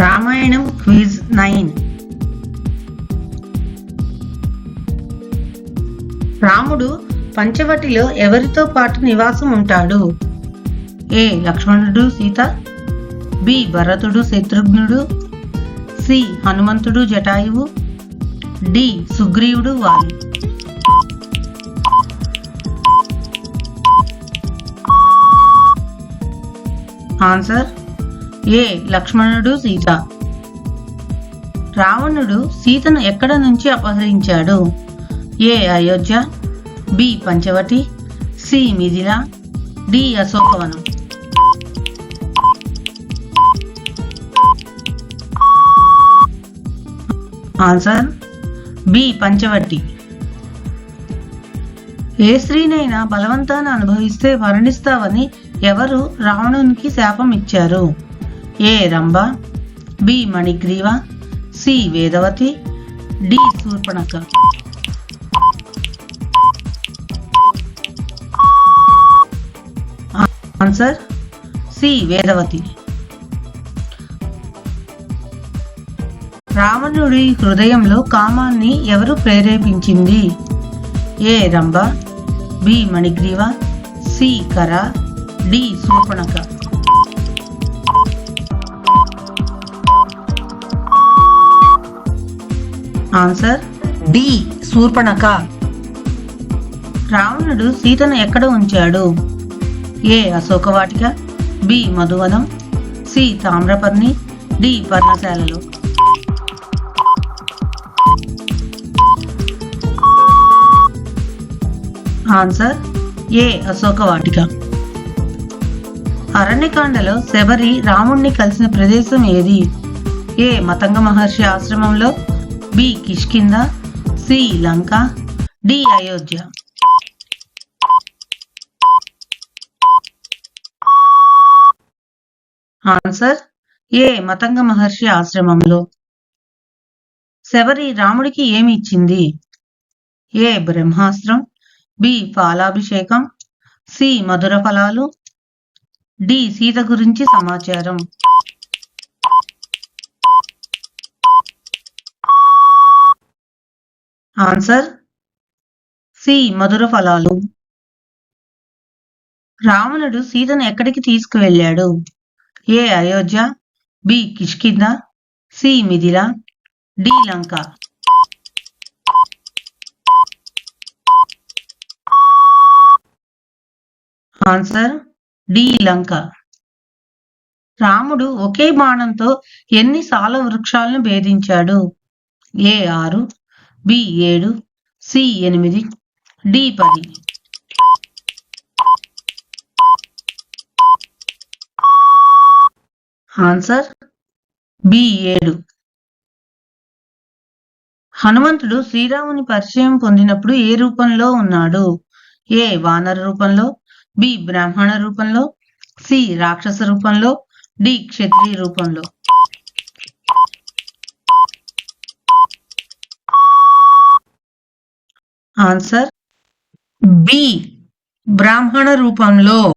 Ramayanam quiz 9. రాముడు పంచవటిలో ఎవరితో పాటు నివాసం ఉంటాడు? ఏ లక్ష్మణుడు సీత, బి భరతుడు శత్రుఘ్నుడు, సి హనుమంతుడు జటాయువు, డి సుగ్రీవుడు వాలి. ఆన్సర్ ఏ లక్ష్మణుడు సీత. రావణుడు సీతను ఎక్కడ నుంచి అపహరించాడు? A Ayodhya, B Panchavati, C Mithila, D Ashokavanam. Answer B Panchavati. ఏ స్త్రీనైనా బలవంతాన్ని అనుభవిస్తే మరణిస్తావని ఎవరు రావణునికి శాపం ఇచ్చారు? A Rambha, B Manigriva, C Vedavati, D Shurpanakha. Answer C Vedavati. రావణుడి హృదయంలో కామాన్ని ఎవరు ప్రేరేపించింది? A Rambha, B Manigriva, C Khara, D Shurpanakha. Answer D Shurpanakha. రావణుడు సీతను ఎక్కడ ఉంచాడు? A Ashokavatika, B Madhuvanam, C Tamraparni, D పర్ణశాలలో. Answer A Ashokavatika. అరణ్యకాండలో శబరి రాముణ్ణి కలిసిన ప్రదేశం ఏది? ఏ మతంగ మహర్షి ఆశ్రమంలో, బి కిష్కింద, సి లంక, డి అయోధ్య. ఆన్సర్ ఏ మతంగ మహర్షి ఆశ్రమంలో. శబరి రాముడికి ఏమి ఇచ్చింది? ఏ బ్రహ్మాస్త్రం, బి పాలాభిషేకం, సి మధుర ఫలాలు, డి సీత గురించి సమాచారం. ఆన్సర్ సి మధుర ఫలాలు. రావణుడు సీతను ఎక్కడికి తీసుకువెళ్ళాడు? A Ayodhya, B Kishkindha, C Mithila, D Lanka. Answer D Lanka. రాముడు ఒకే బాణంతో ఎన్ని సాల వృక్షాలను భేదించాడు? A 6, B 7, C 8, D 10. Answer B 7. హనుమంతుడు శ్రీరాముని పరిచయం పొందినప్పుడు ఏ రూపంలో ఉన్నాడు? ఏ వానర రూపంలో, బి బ్రాహ్మణ రూపంలో, సి రాక్షస రూపంలో, డి క్షత్రియ రూపంలో. ఆన్సర్ బి బ్రాహ్మణ రూపంలో.